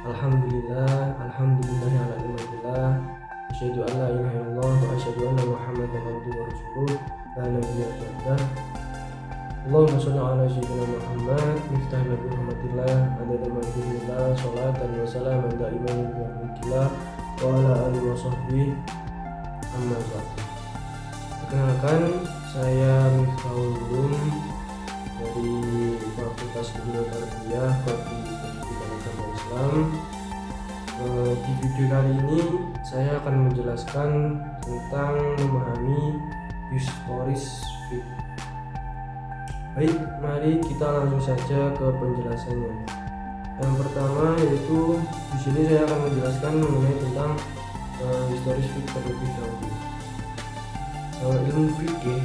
Alhamdulillah ala ni'matillah. Asyhadu an la ilaha illallah wa asyhadu anna Muhammadan abduhu wa rasuluh. La nabiyya ba'dah. Allahumma shalli ala sayyidina Muhammad miftah nabi rahmatillah adada madinillah sholatan wa salaman da'iman bi rahmatillah wa ala alihi wa sahbihi amma ba'd. Perkenalkan, saya Miftahul Ulum dari Fakultas Ilmu Tarbiyah Prodi Pendidikan Agama Islam. Di video kali ini saya akan menjelaskan tentang memahami historis fiqh. Baik, mari kita langsung saja ke penjelasannya. Yang pertama yaitu di sini saya akan menjelaskan mengenai tentang historis fiqh terlebih dahulu. Ilmu fikih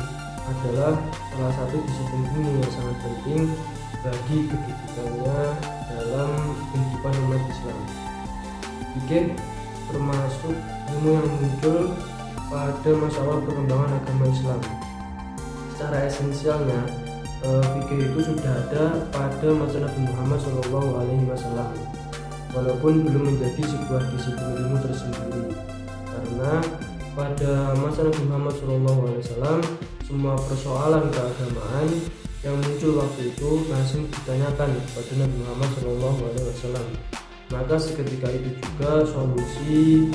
adalah salah satu disiplin ilmu yang sangat penting bagi kedudukannya dalam kehidupan umat Islam. Fikih termasuk ilmu yang muncul pada masa awal perkembangan agama Islam. Secara esensialnya, fikih itu sudah ada pada masa Nabi Muhammad SAW, walaupun belum menjadi sebuah disiplin ilmu tersendiri, karena pada masa Nabi Muhammad SAW semua persoalan keagamaan yang muncul waktu itu langsung ditanyakan kepada Nabi Muhammad SAW. Maka seketika itu juga solusi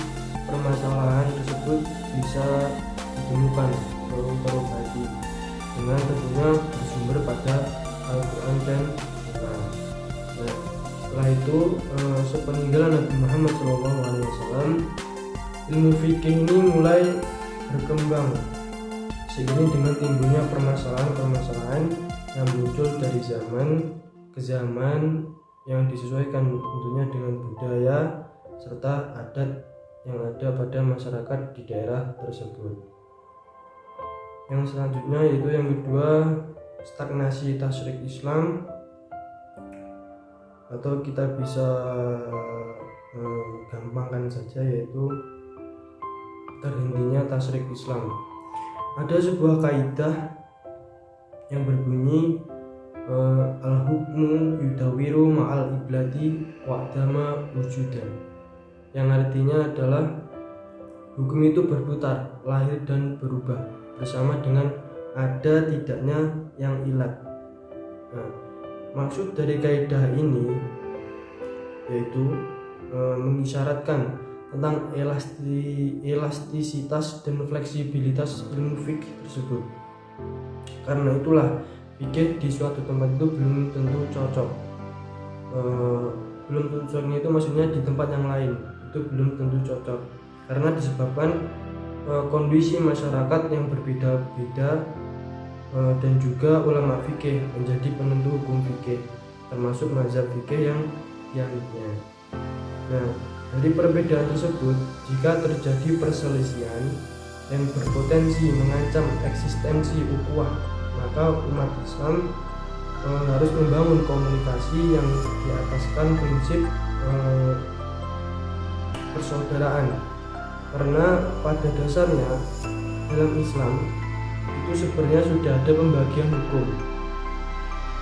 permasalahan tersebut bisa ditemukan atau terobati dengan tentunya bersumber pada Al-Quran dan Quran. Nah, setelah itu sepeninggalan Nabi Muhammad SAW, ilmu fikih ini mulai berkembang seiring dengan timbulnya permasalahan-permasalahan yang muncul dari zaman ke zaman yang disesuaikan tentunya dengan budaya serta adat yang ada pada masyarakat di daerah tersebut. Yang selanjutnya yaitu yang kedua, stagnasi tasyrik Islam, atau kita bisa gampangkan saja yaitu terhentinya tasyrik Islam. Ada sebuah kaidah yang berbunyi al-hukmu yudawiru ma'al iblati wa'dama wujudan, yang artinya adalah hukum itu berputar, lahir dan berubah bersama dengan ada tidaknya yang ilat. Nah, maksud dari kaidah ini yaitu mengisyaratkan tentang elastisitas dan fleksibilitas ilmu fikih tersebut. Karena itulah fikih di suatu tempat itu belum tentu cocok. Belum tentu cocoknya itu maksudnya di tempat yang lain itu belum tentu cocok, karena disebabkan kondisi masyarakat yang berbeda-beda dan juga ulama fikih menjadi penentu hukum fikih, termasuk mazhab fikih yang dianutnya. Nah, dari perbedaan tersebut, jika terjadi perselisihan yang berpotensi mengancam eksistensi ukhuwah, maka umat Islam harus membangun komunikasi yang diataskan prinsip persaudaraan. Karena pada dasarnya dalam Islam itu sebenarnya sudah ada pembagian hukum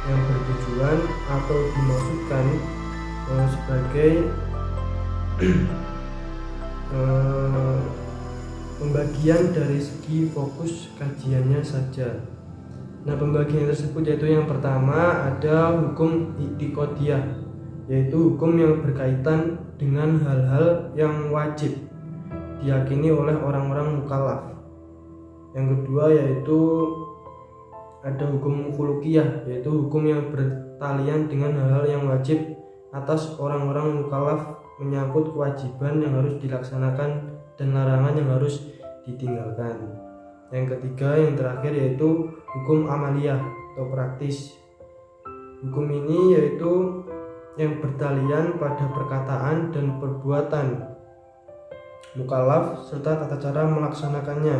yang bertujuan atau dimaksudkan sebagai pembagian dari segi fokus kajiannya saja. Nah, pembagian tersebut yaitu yang pertama ada hukum i'tiqadiyah, yaitu hukum yang berkaitan dengan hal-hal yang wajib diyakini oleh orang-orang mukallaf. Yang kedua yaitu ada hukum khuluqiyah, yaitu hukum yang bertalian dengan hal-hal yang wajib atas orang-orang mukallaf menyangkut kewajiban yang harus dilaksanakan dan larangan yang harus ditinggalkan. Yang ketiga, yang terakhir yaitu hukum amaliyah atau praktis. Hukum ini yaitu yang bertalian pada perkataan dan perbuatan mukallaf serta tata cara melaksanakannya.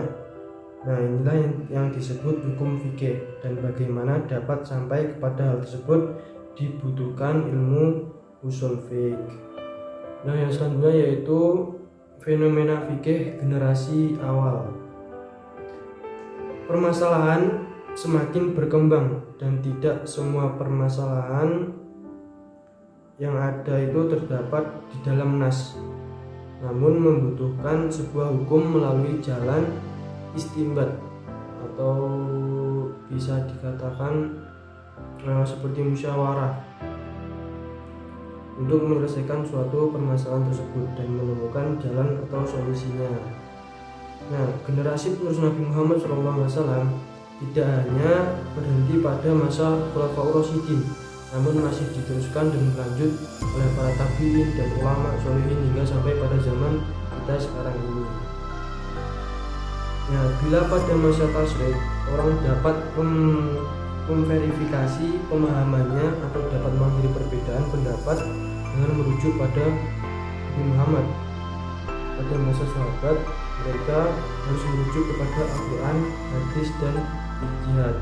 Nah, inilah yang disebut hukum fikih, dan bagaimana dapat sampai kepada hal tersebut dibutuhkan ilmu usul fiqh. Nah, yang selanjutnya yaitu fenomena fikih generasi awal. Permasalahan semakin berkembang dan tidak semua permasalahan yang ada itu terdapat di dalam nas, namun membutuhkan sebuah hukum melalui jalan istinbat atau bisa dikatakan seperti musyawarah untuk menyelesaikan suatu permasalahan tersebut dan menemukan jalan atau solusinya. Nah, generasi penerus Nabi Muhammad SAW tidak hanya berhenti pada masa Khulafaur Rasyidin, namun masih diteruskan dan berlanjut oleh para tabi'in dan ulama sholihin hingga sampai pada zaman kita sekarang ini. Nah, bila pada masa tasyrik orang dapat memverifikasi pemahamannya atau dapat mengakhiri perbedaan pendapat dengan merujuk pada Nabi Muhammad. Pada masa sahabat mereka harus merujuk kepada Al-Quran, hadis, dan ijtihad.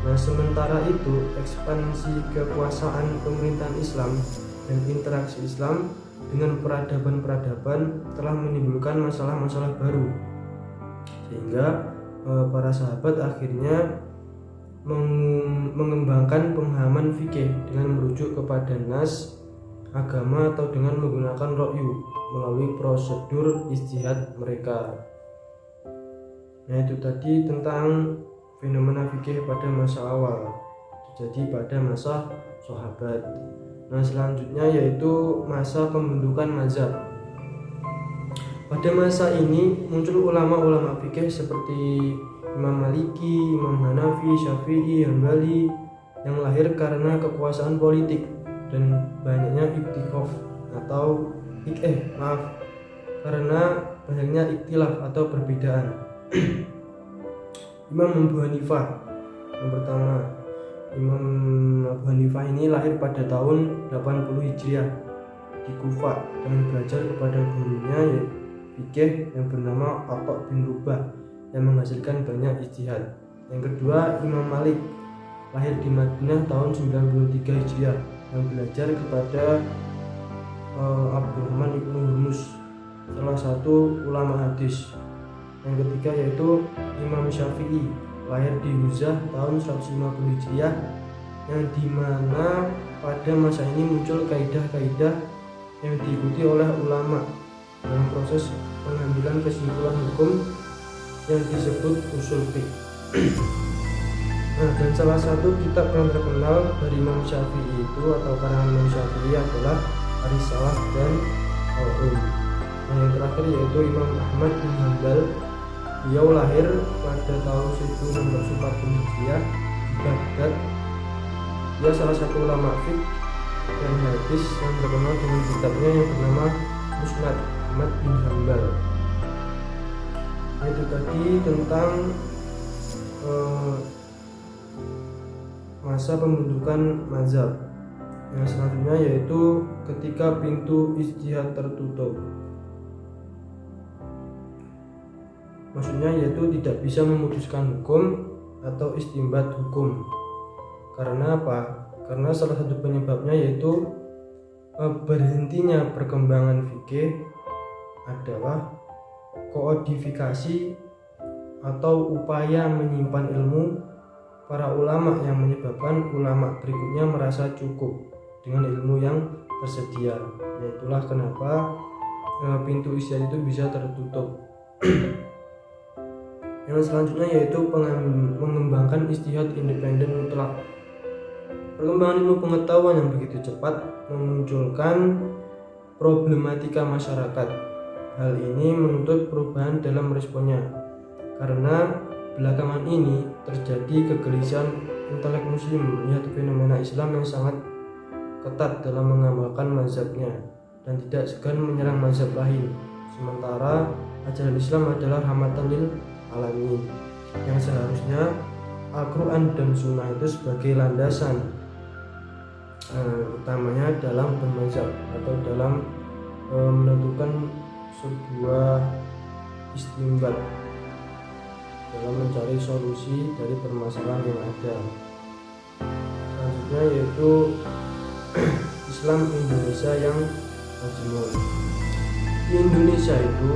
Nah, sementara itu ekspansi kekuasaan pemerintahan Islam dan interaksi Islam dengan peradaban-peradaban telah menimbulkan masalah-masalah baru, sehingga para sahabat akhirnya mengembangkan pemahaman fikih dengan merujuk kepada nas agama atau dengan menggunakan ra'yu melalui prosedur ijtihad mereka. Nah, itu tadi tentang fenomena fikih pada masa awal, terjadi pada masa sahabat. Nah, selanjutnya yaitu masa pembentukan mazhab. Pada masa ini muncul ulama-ulama fikih seperti Imam Maliki, Imam Hanafi, Syafi'i, Hambali yang lahir karena kekuasaan politik dan banyaknya karena banyaknya ikhtilaf atau perbedaan. Imam Abu Hanifah yang pertama, Imam Abu Hanifah ini lahir pada tahun 80 Hijriah di Kufah dan belajar kepada gurunya yaitu fikih yang bernama Atha bin Rubah yang menghasilkan banyak ijtihad. Yang kedua, Imam Malik lahir di Madinah tahun 93 Hijriah yang belajar kepada Abdurrahman ibnu Hurmuz, salah satu ulama hadis. Yang ketiga yaitu Imam Syafi'i lahir di Huzah tahun 150 Hijriah yang dimana pada masa ini muncul kaidah-kaidah yang diikuti oleh ulama dalam proses pengambilan kesimpulan hukum yang disebut usul fiqh. Nah, dan salah satu kitab yang terkenal dari Imam Syafi'i itu atau karangan Imam Syafi'i adalah Ar-Risalah dan Al-Um. Nah, yang terakhir yaitu Imam Ahmad bin Hanbal. Beliau lahir pada tahun 1940 Hijriah di Baghdad. Dia salah satu ulama fiqh dan hadis yang terkenal dengan kitabnya yang bernama Musnad Ahmad bin Hanbal. Itu tadi tentang masa pembentukan mazhab. Yang selanjutnya yaitu ketika pintu ijtihad tertutup. Maksudnya yaitu tidak bisa memutuskan hukum atau istinbat hukum. Karena apa? Karena salah satu penyebabnya yaitu berhentinya perkembangan fikih adalah kodifikasi atau upaya menyimpan ilmu para ulama yang menyebabkan ulama berikutnya merasa cukup dengan ilmu yang tersedia. Nah, itulah kenapa pintu ijtihad itu bisa tertutup. Yang selanjutnya yaitu mengembangkan ijtihad independen mutlak. Perkembangan ilmu pengetahuan yang begitu cepat memunculkan problematika masyarakat. Hal ini menuntut perubahan dalam responnya, karena belakangan ini terjadi kegelisahan intelek muslim melihat fenomena Islam yang sangat ketat dalam mengamalkan mazhabnya dan tidak segan menyerang mazhab lain. Sementara ajaran Islam adalah rahmatan lil alamin, yang seharusnya Al-Quran dan Sunnah itu sebagai landasan utamanya dalam bermazhab atau dalam menentukan sebuah istinbat dalam mencari solusi dari permasalahan yang ada. Selanjutnya yaitu Islam Indonesia yang majmul. Di Indonesia itu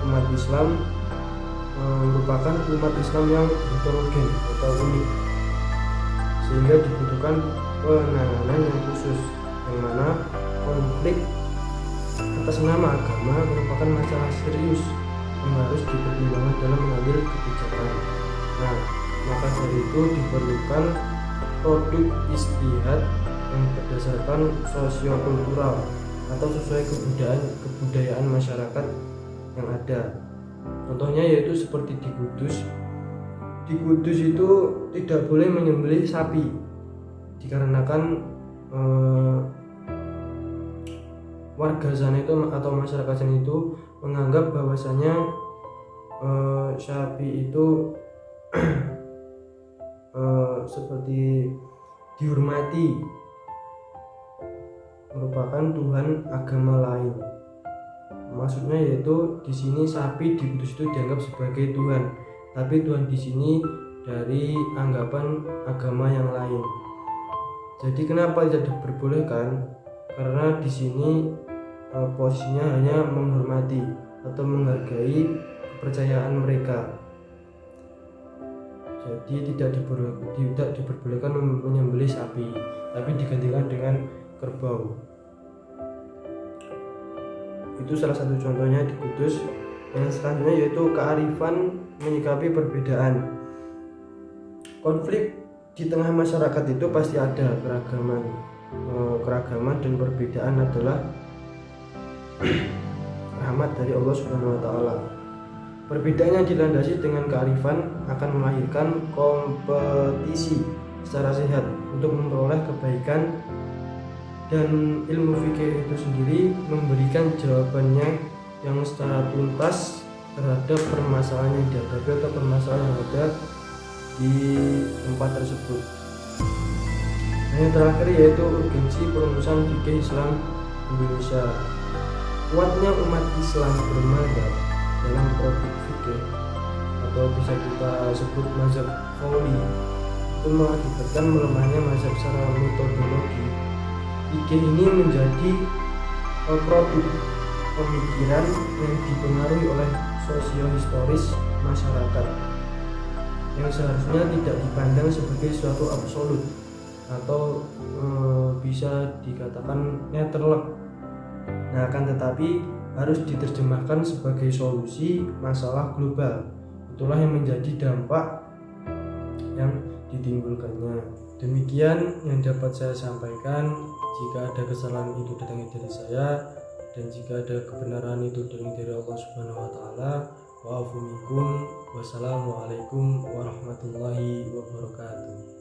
umat Islam merupakan umat Islam yang heterogen atau unik, sehingga dibutuhkan penanganan yang khusus, yang mana konflik atas nama agama merupakan masalah serius yang harus dipertimbangkan dalam mengambil kebijakan. Nah, maka dari itu diperlukan produk istihad yang berdasarkan sosiokultural atau sesuai kebudayaan masyarakat yang ada. Contohnya yaitu seperti di Kudus. Di Kudus itu tidak boleh menyembelih sapi dikarenakan warga sana itu atau masyarakat sana itu menganggap bahwasanya sapi itu seperti dihormati, merupakan Tuhan agama lain. Maksudnya yaitu di sini sapi di Kudus itu dianggap sebagai Tuhan, tapi Tuhan di sini dari anggapan agama yang lain. Jadi kenapa tidak diperbolehkan? Karena di sini posisinya hanya menghormati atau menghargai kepercayaan mereka. Jadi tidak diperbolehkan menyembelih sapi, tapi digantikan dengan kerbau. Itu salah satu contohnya di Kudus. Yang selanjutnya yaitu kearifan menyikapi perbedaan. Konflik di tengah masyarakat itu pasti ada keragaman dan perbedaan adalah rahmat dari Allah Subhanahu wa taala. Perbedaan yang dilandasi dengan kearifan akan melahirkan kompetisi secara sehat untuk memperoleh kebaikan, dan ilmu fikih itu sendiri memberikan jawabannya yang secara tuntas terhadap permasalahan yang dihadapi atau permasalahan yang ada di tempat tersebut. Nah, yang terakhir yaitu urgensi perumusan fikih Islam Indonesia. Kuatnya umat Islam bermadzhab dalam produk fikih atau bisa kita sebut mazhab qauli itu mengakibatkan melemahnya mazhab secara metodologi. Fikih ini menjadi produk pemikiran yang dipengaruhi oleh sosiohistoris masyarakat yang seharusnya tidak dipandang sebagai suatu absolut atau bisa dikatakan netral. Nah, akan tetapi harus diterjemahkan sebagai solusi masalah global. Itulah yang menjadi dampak yang ditimbulkannya. Demikian yang dapat saya sampaikan. Jika ada kesalahan itu datangnya dari saya, dan jika ada kebenaran itu datangnya dari Allah Subhanahu wa taala. Wassalamualaikum warahmatullahi wabarakatuh.